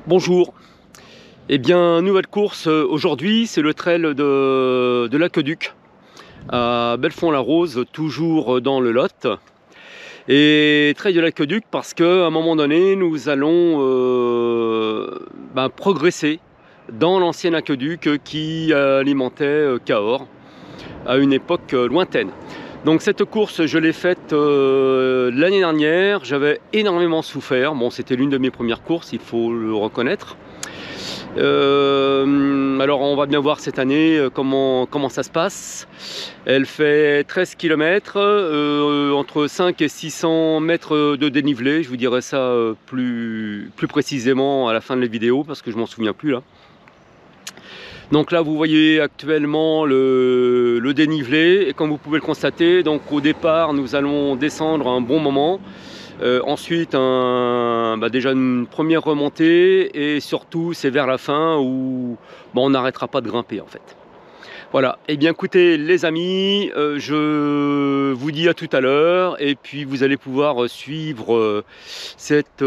Bonjour. Eh bien, nouvelle course aujourd'hui, c'est le trail de l'Aqueduc à Belfond-la-Rose, toujours dans le Lot. Et trail de l'Aqueduc parce qu'à un moment donné, nous allons progresser dans l'ancien aqueduc qui alimentait Cahors à une époque lointaine. Donc cette course, je l'ai faite l'année dernière, j'avais énormément souffert. Bon, c'était l'une de mes premières courses, il faut le reconnaître. Alors on va bien voir cette année comment ça se passe. Elle fait 13 km, entre 5 et 600 mètres de dénivelé. Je vous dirai ça plus précisément à la fin de la vidéo parce que je m'en souviens plus là. Donc là vous voyez actuellement le dénivelé et comme vous pouvez le constater, donc au départ nous allons descendre un bon moment. Ensuite déjà une première remontée et surtout c'est vers la fin où on n'arrêtera pas de grimper en fait. Voilà, et bien écoutez les amis, je vous dis à tout à l'heure et puis vous allez pouvoir suivre cette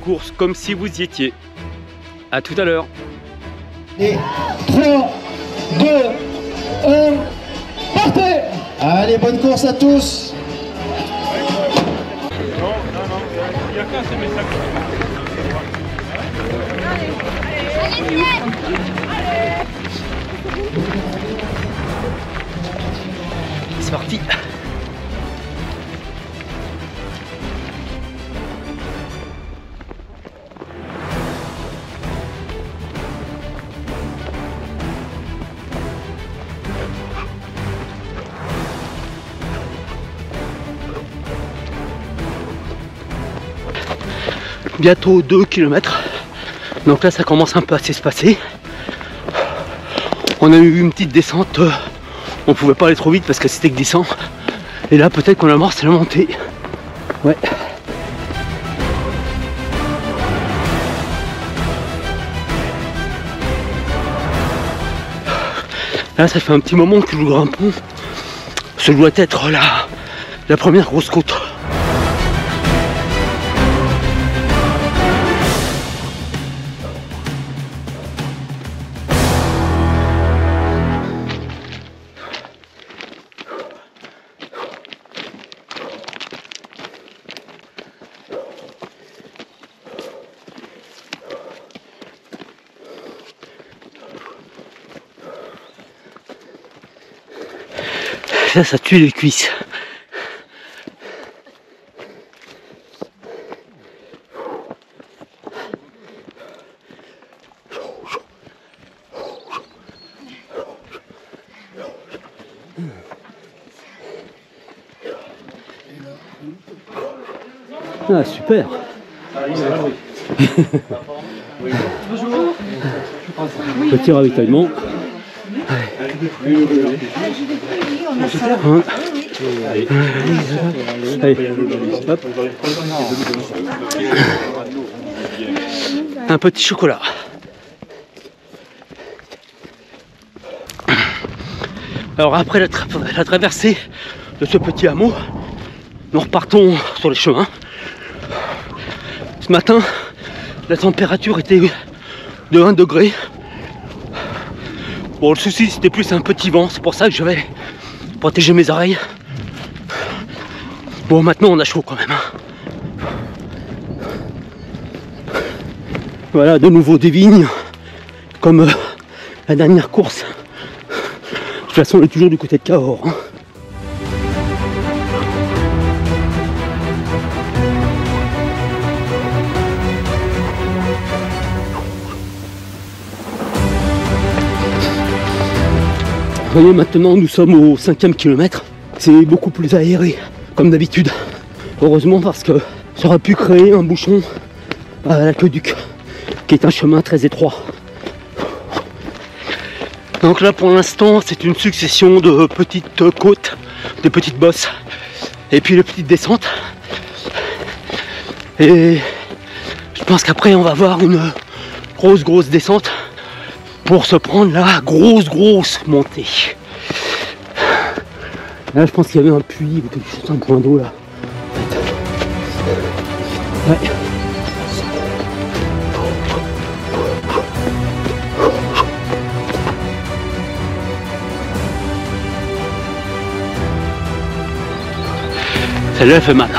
course comme si vous y étiez. À tout à l'heure. Et 3, 2, 1, partez! Allez, bonne course à tous! Il y a qu'un ces messages. C'est parti. Bientôt 2 km, donc là ça commence un peu à s'espacer. On a eu une petite descente, on pouvait pas aller trop vite parce que c'était glissant, et là peut-être qu'on amorce la montée. Ouais. Là ça fait un petit moment que nous grimpons, ce doit être la première grosse côte. Ça tue les cuisses. Ah super. Petit ravitaillement. Allez. Hop. Un petit chocolat. Alors après la traversée de ce petit hameau, nous repartons sur les chemins. Ce matin, la température était de 1 degré. Bon, le souci c'était plus un petit vent, c'est pour ça que je vais protéger mes oreilles. Bon, maintenant on a chaud quand même. Voilà, de nouveau des vignes, comme la dernière course. De toute façon, on est toujours du côté de Cahors. Vous voyez, maintenant nous sommes au 5e kilomètre, c'est beaucoup plus aéré comme d'habitude. Heureusement parce que ça aurait pu créer un bouchon à l'Aqueduc, qui est un chemin très étroit. Donc là pour l'instant c'est une succession de petites côtes, de petites bosses et puis les petites descentes. Et je pense qu'après on va avoir une grosse descente pour se prendre la grosse montée. Là je pense qu'il y avait un puits ou quelque chose, un point d'eau là. Ouais. Celle-là, elle fait mal.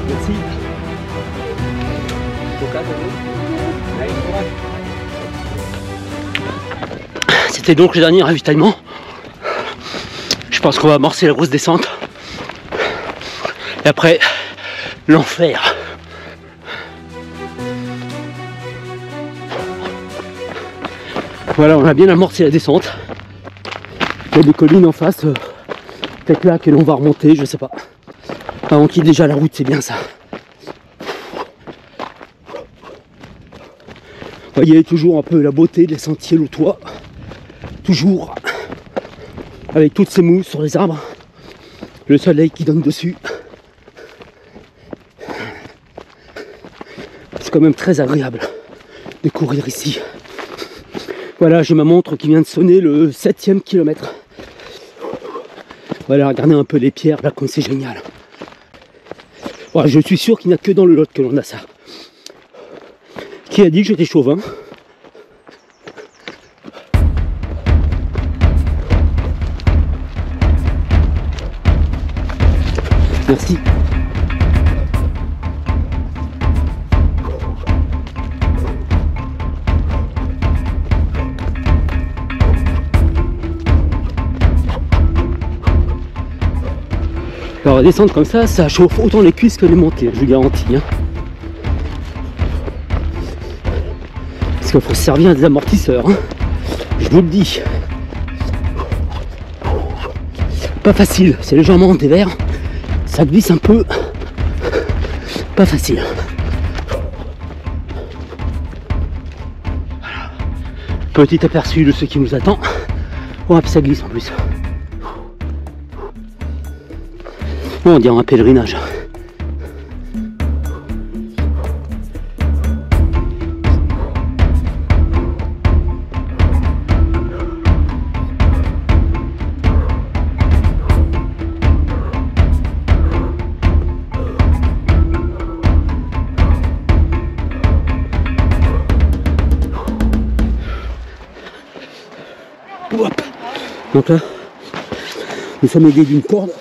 Merci. C'était donc le dernier ravitaillement. Je pense qu'on va amorcer la grosse descente. Et après, l'enfer. Voilà, on a bien amorcé la descente. Il y a des collines en face, peut-être là que l'on va remonter, je sais pas. Enfin, on quitte déjà la route, c'est bien ça. Vous voyez toujours un peu la beauté des sentiers loutois. Toujours avec toutes ces mousses sur les arbres. Le soleil qui donne dessus. C'est quand même très agréable de courir ici. Voilà, j'ai ma montre qui vient de sonner le 7e kilomètre. Voilà, regardez un peu les pierres là comme c'est génial. Ouais, je suis sûr qu'il n'y a que dans le Lot que l'on a ça. Qui a dit que j'étais chauvin? Merci. Alors descendre comme ça chauffe autant les cuisses que les montées, je vous garantis. Hein. Parce qu'il faut se servir des amortisseurs, hein. Je vous le dis. Pas facile, c'est légèrement dévers, ça glisse un peu. Pas facile. Voilà. Petit aperçu de ce qui nous attend. Oh, puis ça glisse en plus. Oh, on dirait un pèlerinage. Hop. Donc là, nous sommes aidés d'une corde.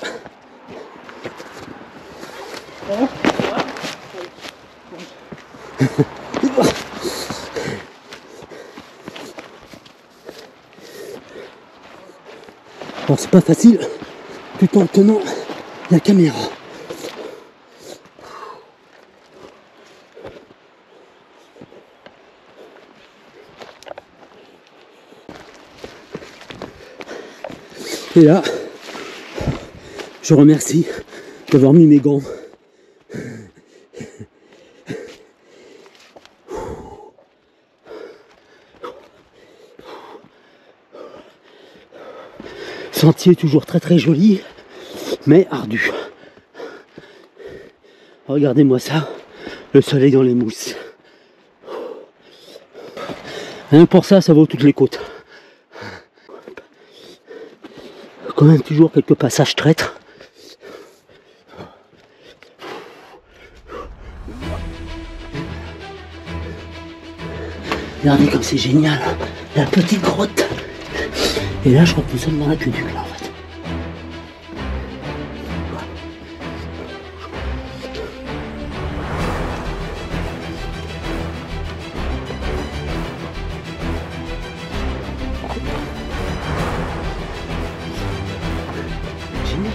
Alors c'est pas facile tout en tenant la caméra. Et là, je remercie d'avoir mis mes gants. Sentier toujours très très joli, mais ardu. Regardez-moi ça, le soleil dans les mousses. Rien que pour ça, ça vaut toutes les côtes. Quand même toujours quelques passages traîtres. Regardez comme c'est génial, la petite grotte. Et là, je crois que nous sommes dans l'aqueduc, là, en fait. Génial.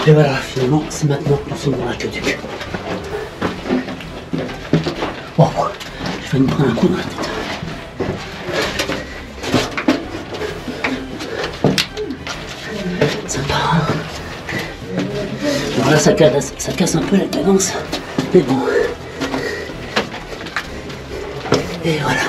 Et voilà, finalement, c'est maintenant que nous sommes dans l'aqueduc. Bon, je vais me prendre un coup dans la tête. Sympa, hein. Alors là, ça casse un peu la cadence, mais bon. Et voilà.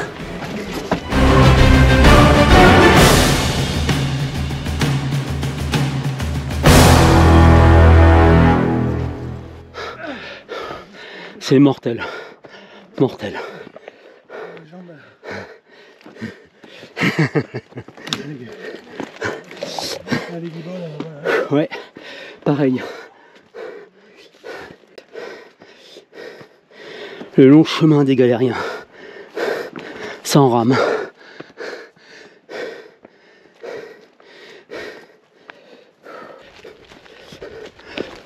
C'est mortel. Mortel. Ouais, pareil. Le long chemin des galériens. Ça en rame.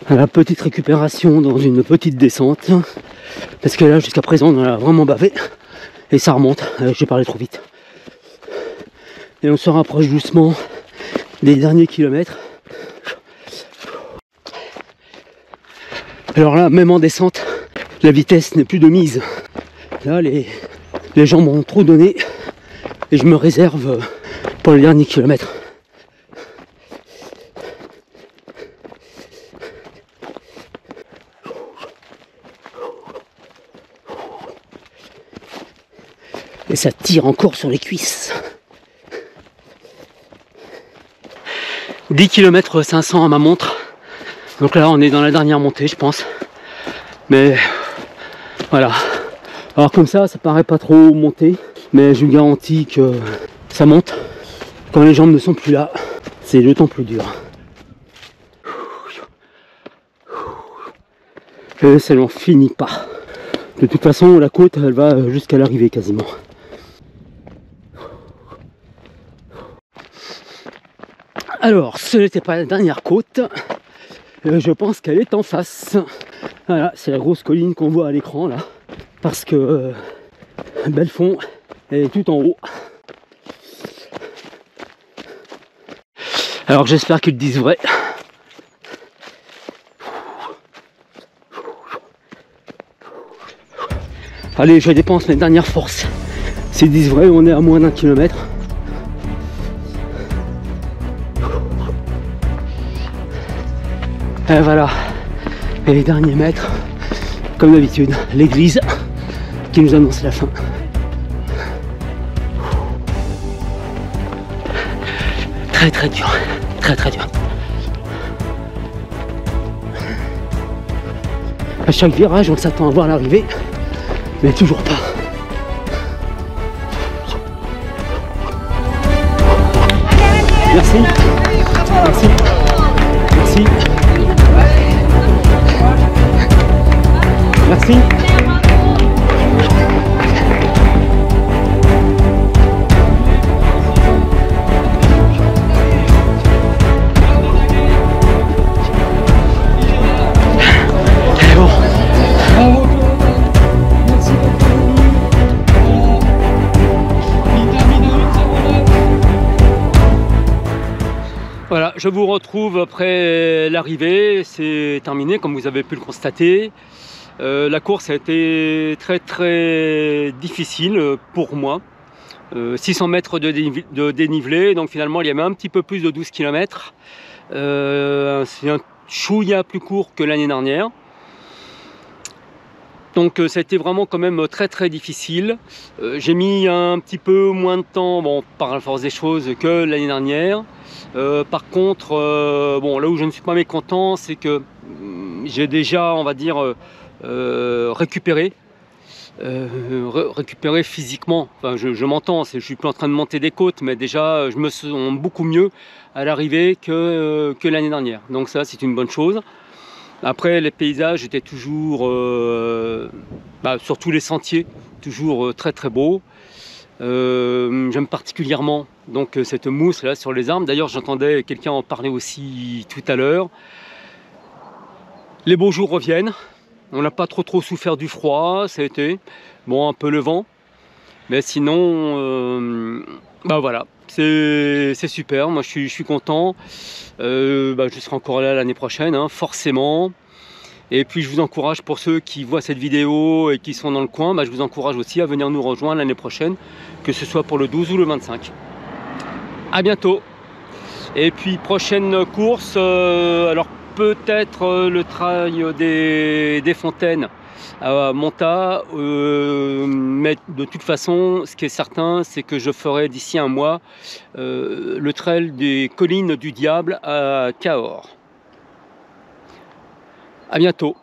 La petite récupération dans une petite descente. Parce que là, jusqu'à présent, on a vraiment bavé. Et ça remonte. J'ai parlé trop vite. Et on se rapproche doucement des derniers kilomètres. Alors là, même en descente, la vitesse n'est plus de mise. Là, les jambes ont trop donné. Et je me réserve pour le dernier kilomètre. Et ça tire encore sur les cuisses. 10 km 500 à ma montre. Donc là on est dans la dernière montée je pense. Mais voilà. Alors comme ça paraît pas trop monter. Mais je vous garantis que ça monte. Quand les jambes ne sont plus là, c'est d'autant plus dur. Et ça n'en finit pas. De toute façon la côte elle va jusqu'à l'arrivée quasiment. Alors, ce n'était pas la dernière côte, je pense qu'elle est en face. Voilà, c'est la grosse colline qu'on voit à l'écran là, parce que Belfond est tout en haut. Alors j'espère qu'ils disent vrai. Allez, je dépense mes dernières forces. S'ils disent vrai, on est à moins d'1 kilomètre. Et voilà, et les derniers mètres, comme d'habitude, l'église qui nous annonce la fin. Très très dur, très très dur. À chaque virage, on s'attend à voir l'arrivée, mais toujours pas. Merci, merci, merci. Merci. Voilà, je vous retrouve après l'arrivée, c'est terminé comme vous avez pu le constater. La course a été très très difficile pour moi. 600 mètres de dénivelé, donc finalement il y avait un petit peu plus de 12 km. C'est un chouïa plus court que l'année dernière. Donc ça a été vraiment quand même très très difficile. J'ai mis un petit peu moins de temps, bon, par la force des choses, que l'année dernière. Par contre, bon, là où je ne suis pas mécontent, c'est que j'ai déjà, on va dire, récupéré physiquement. Enfin, je m'entends, je suis plus en train de monter des côtes, mais déjà je me sens beaucoup mieux à l'arrivée que l'année dernière. Donc ça, c'est une bonne chose. Après, les paysages étaient toujours, sur tous les sentiers, toujours très très beaux. J'aime particulièrement donc cette mousse là sur les arbres. D'ailleurs, j'entendais quelqu'un en parler aussi tout à l'heure. Les beaux jours reviennent. On n'a pas trop souffert du froid, ça a été bon, un peu le vent, mais sinon, voilà, c'est super. Moi, je suis content. Je serai encore là l'année prochaine, hein, forcément. Et puis, je vous encourage, pour ceux qui voient cette vidéo et qui sont dans le coin, je vous encourage aussi à venir nous rejoindre l'année prochaine, que ce soit pour le 12 ou le 25. À bientôt. Et puis, prochaine course, alors peut-être le trail des fontaines à Monta, mais de toute façon, ce qui est certain, c'est que je ferai d'ici un mois le trail des collines du Diable à Cahors. À bientôt.